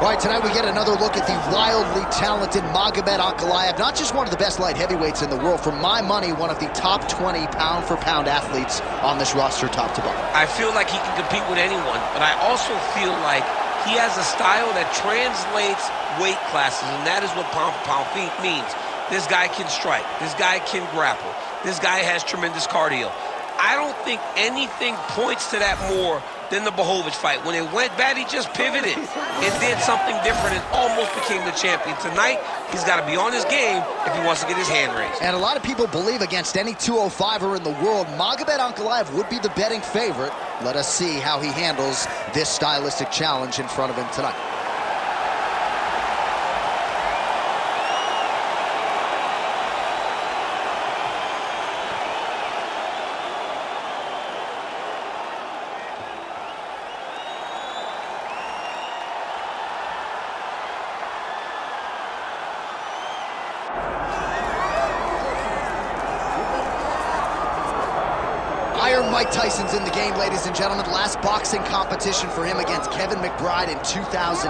All right, tonight we get another look at the wildly talented Magomed Ankalaev, not just one of the best light heavyweights in the world, for my money, one of the top 20 pound-for-pound athletes on this roster, top to bottom. I feel like he can compete with anyone, but I also feel like he has a style that translates weight classes, and that is what pound-for-pound means. This guy can strike. This guy can grapple. This guy has tremendous cardio. I don't think anything points to that more than the Blachowicz fight. When it went bad, he just pivoted and did something different and almost became the champion. Tonight, he's got to be on his game if he wants to get his hand raised. And a lot of people believe against any 205er in the world, Magomed Ankalaev would be the betting favorite. Let us see how he handles this stylistic challenge in front of him tonight. Mike Tyson's in the game, ladies and gentlemen. Last boxing competition for him against Kevin McBride in 2005.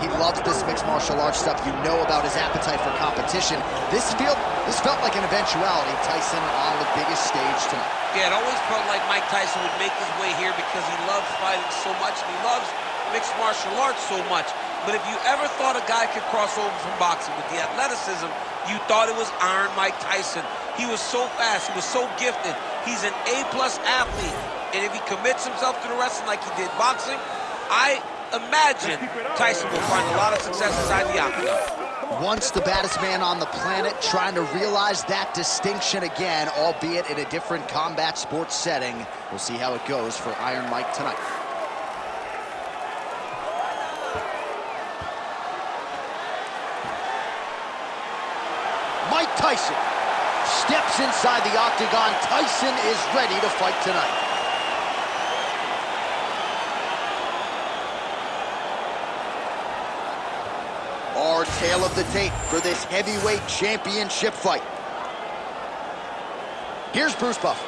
He loves this mixed martial arts stuff. You know about his appetite for competition. This felt like an eventuality. Tyson on the biggest stage tonight. Yeah, it always felt like Mike Tyson would make his way here because he loves fighting so much and he loves mixed martial arts so much. But if you ever thought a guy could cross over from boxing with the athleticism, you thought it was Iron Mike Tyson. He was so fast, he was so gifted. He's an A-plus athlete. And if he commits himself to the wrestling like he did boxing, I imagine Tyson will find a lot of success inside the octagon. Once the baddest man on the planet, trying to realize that distinction again, albeit in a different combat sports setting. We'll see how it goes for Iron Mike tonight. Mike Tyson steps inside the octagon. Tyson is ready to fight tonight. Our tale of the tape for this heavyweight championship fight. Here's Bruce Buffer.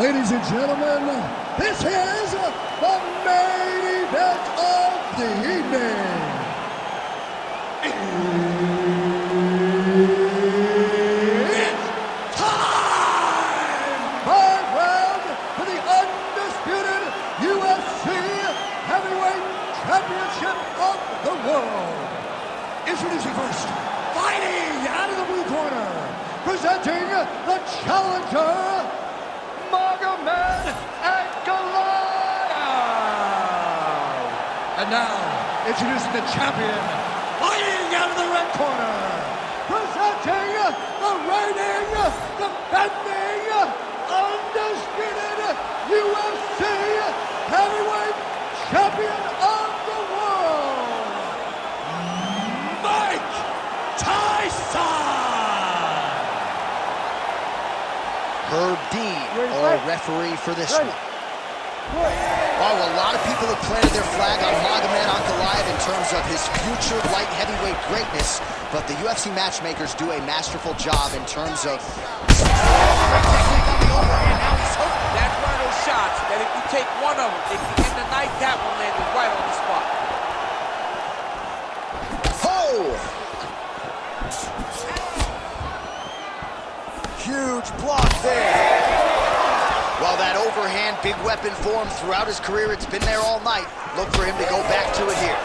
Ladies and gentlemen, this is the main event of the evening. Introducing first, fighting out of the blue corner, presenting the challenger, Magomed Ankalaev. And now, introducing the champion, fighting out of the red corner, presenting the reigning, defending, undisputed UFC heavyweight champion of the world, Tyson! Herb Dean, our referee for this one. Oh, a lot of people have planted their flag on Magomed Ankalaev in terms of his future light heavyweight greatness, but the UFC matchmakers do a masterful job in terms of... That's one of those shots that if you take one of them, if you get the night, that one landed right on the spot. Oh! Huge block there. Well, that overhand big weapon form throughout his career, it's been there all night. Look for him to go back to it here.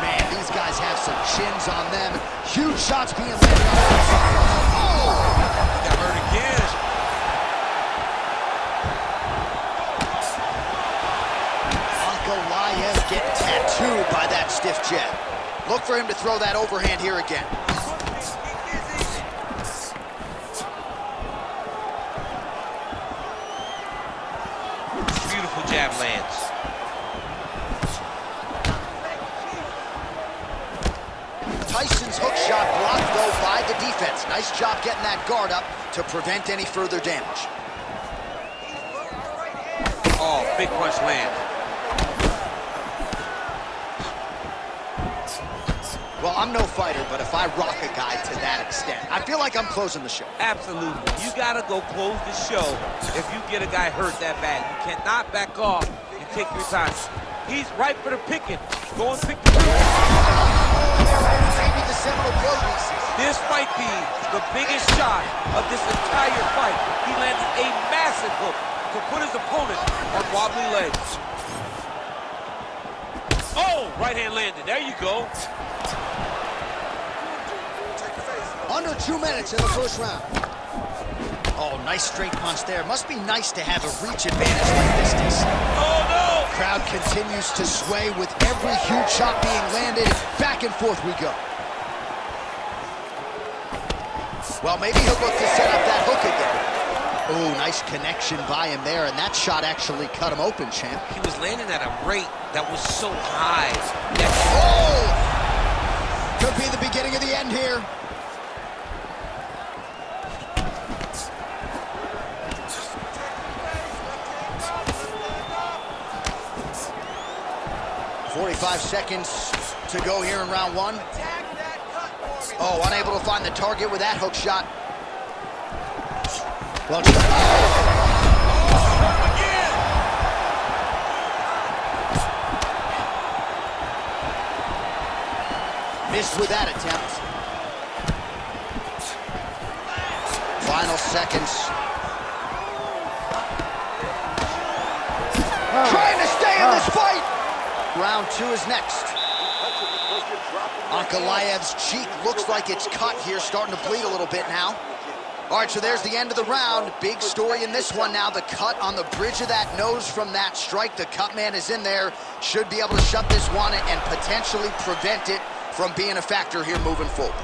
Man, these guys have some chins on them. Huge shots being landed on them. Oh! He got hurt again. Ankalaev getting tattooed by that stiff jab. Look for him to throw that overhand here again. Beautiful jab lands. Tyson's hook shot blocked, though, by the defense. Nice job getting that guard up to prevent any further damage. Oh, big punch lands. Well, I'm no fighter, but if I rock a guy to that extent, I feel like I'm closing the show. Absolutely. You gotta go close the show if you get a guy hurt that bad. You cannot back off and take your time. He's ripe for the picking. Go and pick the Maybe the seminal blow pieces. This might be the biggest shot of this entire fight. He landed a massive hook to put his opponent on wobbly legs. Oh, right hand landed. There you go. Under 2 minutes in the first round. Oh, nice straight punch there. Must be nice to have a reach advantage like this, DC. Oh, no! Crowd continues to sway with every huge shot being landed. Back and forth we go. Well, maybe he'll look to set up that hook again. Oh, nice connection by him there, and that shot actually cut him open, champ. He was landing at a rate that was so high. Oh! Could be the beginning of the end here. .45 seconds to go here in round one. Oh, unable to find the target with that hook shot. Well, missed with that attempt. Final seconds. Trying to stay in this fight. Round two is next. Ankalaev's cheek looks like it's cut here, starting to bleed a little bit now. All right, so there's the end of the round. Big story in this one now. The cut on the bridge of that nose from that strike. The cut man is in there. Should be able to shut this one and potentially prevent it from being a factor here moving forward.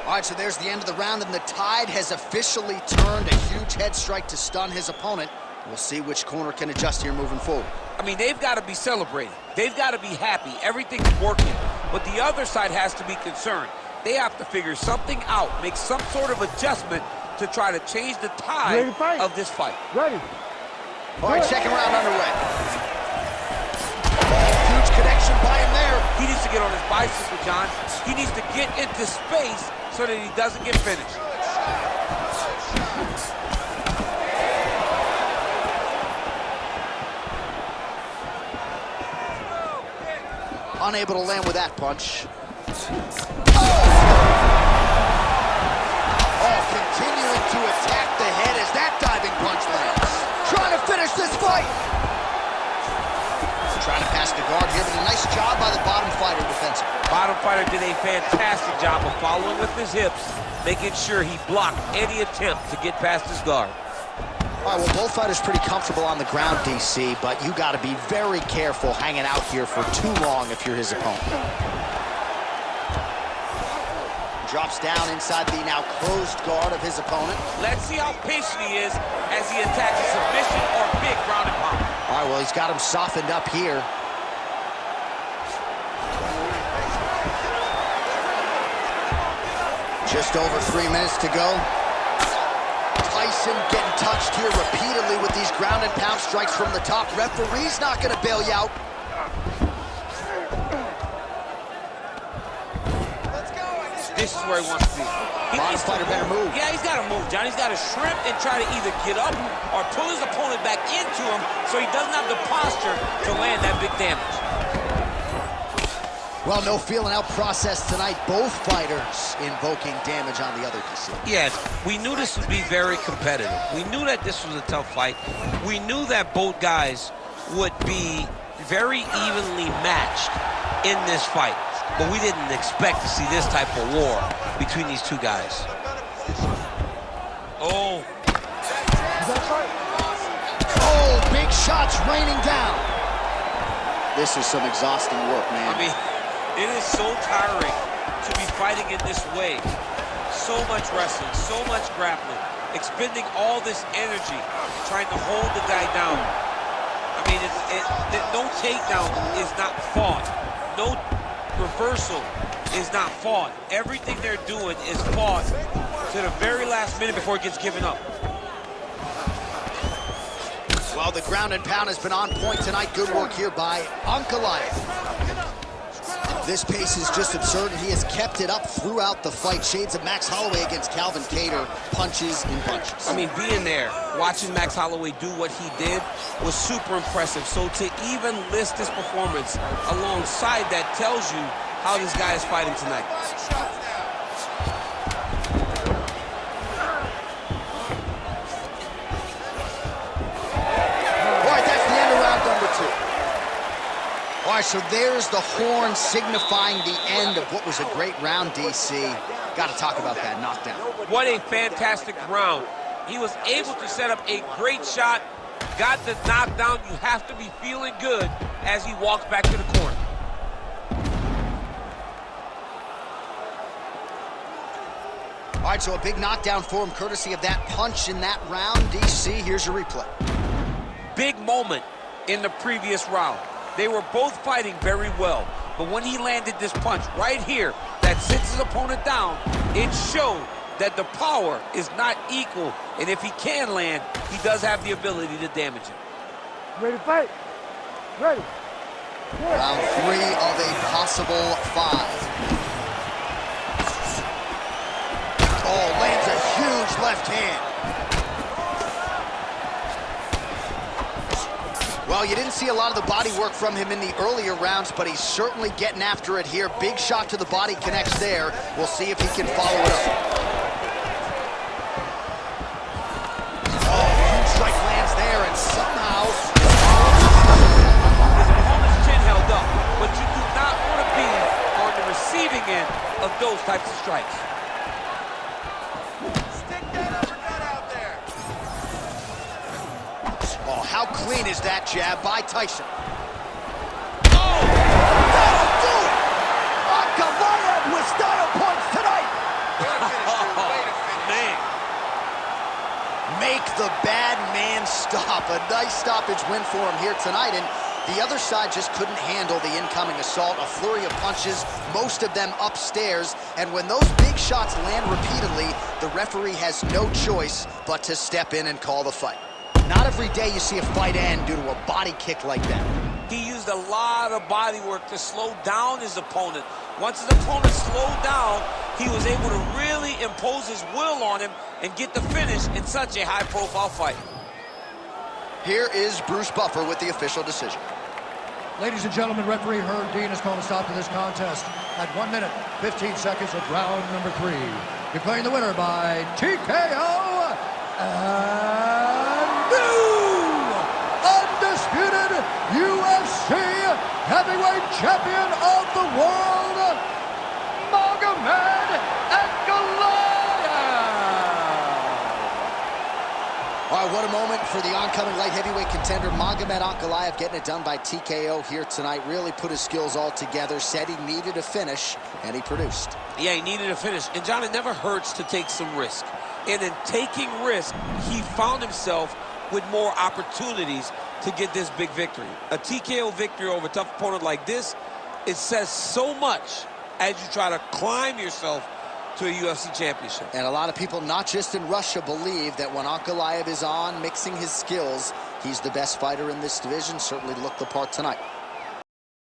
All right, so there's the end of the round, and the tide has officially turned. A huge head strike to stun his opponent. We'll see which corner can adjust here moving forward. I mean, they've got to be celebrating. They've got to be happy. Everything's working. But the other side has to be concerned. They have to figure something out, make some sort of adjustment to try to change the tide of this fight. Ready. All right, second round underway. Huge connection by him there. He needs to get on his bicycle, John. He needs to get into space so that he doesn't get finished. Unable to land with that punch. Oh, continuing to attack the head as that diving punch lands. Trying to finish this fight. Trying to pass the guard here, but a nice job by the bottom fighter defensively. Bottom fighter did a fantastic job of following with his hips, making sure he blocked any attempt to get past his guard. All right, well, both fighters pretty comfortable on the ground, DC, but you got to be very careful hanging out here for too long if you're his opponent. Drops down inside the now closed guard of his opponent. Let's see how patient he is as he attacks a submission or big ground and pound. All right, well, he's got him softened up here. Just over 3 minutes to go. Tyson getting touched here repeatedly with these ground and pound strikes from the top. Referee's not going to bail you out. This is where he wants to be. Bottom fighter better move. Yeah, he's got to move, John. He's got to shrimp and try to either get up or pull his opponent back into him so he doesn't have the posture to land that big damage. Well, no feeling out process tonight. Both fighters invoking damage on the other DC. Yes, we knew this would be very competitive. We knew that this was a tough fight. We knew that both guys would be very evenly matched in this fight. But we didn't expect to see this type of war between these two guys. Oh. Oh, big shots raining down. This is some exhausting work, man. I mean, it is so tiring to be fighting in this way. So much wrestling, so much grappling, expending all this energy, trying to hold the guy down. I mean, no takedown is not fought. No reversal is not fought. Everything they're doing is fought to the very last minute before it gets given up. Well, the ground and pound has been on point tonight. Good work here by Ankalaev. This pace is just absurd, and he has kept it up throughout the fight. Shades of Max Holloway against Calvin Kattar, punches in bunches. I mean, being there, watching Max Holloway do what he did was super impressive. So to even list this performance alongside that tells you how this guy is fighting tonight. All right, that's the end of round number 2. All right, so there's the horn signifying the end of what was a great round, DC. Got to talk about that knockdown. What a fantastic round. He was able to set up a great shot, got the knockdown. You have to be feeling good as he walks back to the corner. All right, so a big knockdown for him, courtesy of that punch in that round. DC, here's your replay. Big moment in the previous round. They were both fighting very well, but when he landed this punch right here that sits his opponent down, it showed that the power is not equal, and if he can land, he does have the ability to damage him. Ready to fight? Ready. Round 3 of a possible 5. Oh, lands a huge left hand. Well, you didn't see a lot of the body work from him in the earlier rounds, but he's certainly getting after it here. Big shot to the body connects there. We'll see if he can follow it up. Oh, huge strike lands there, and somehow... His opponent's chin held up, but you do not want to be on the receiving end of those types of strikes. Oh, how clean is that jab by Tyson? Oh! That'll do it! Ankalaev with style points tonight! Man. Make the bad man stop. A nice stoppage win for him here tonight, and the other side just couldn't handle the incoming assault. A flurry of punches, most of them upstairs, and when those big shots land repeatedly, the referee has no choice but to step in and call the fight. Not every day you see a fight end due to a body kick like that. He used a lot of body work to slow down his opponent. Once his opponent slowed down, he was able to really impose his will on him and get the finish in such a high-profile fight. Here is Bruce Buffer with the official decision. Ladies and gentlemen, referee Herb Dean has called a stop to this contest at 1 minute, 15 seconds of round number 3. Declaring the winner by TKO and new undisputed UFC heavyweight champion of the world, Magomed Ankalaev. All right, what a moment for the oncoming light heavyweight contender, Magomed Ankalaev, getting it done by TKO here tonight. Really put his skills all together, said he needed a finish, and he produced. Yeah, he needed a finish. And, John, it never hurts to take some risk. And in taking risk, he found himself with more opportunities to get this big victory. A TKO victory over a tough opponent like this, it says so much as you try to climb yourself to a UFC championship. And a lot of people, not just in Russia, believe that when Ankalaev is on, mixing his skills, he's the best fighter in this division. Certainly looked the part tonight.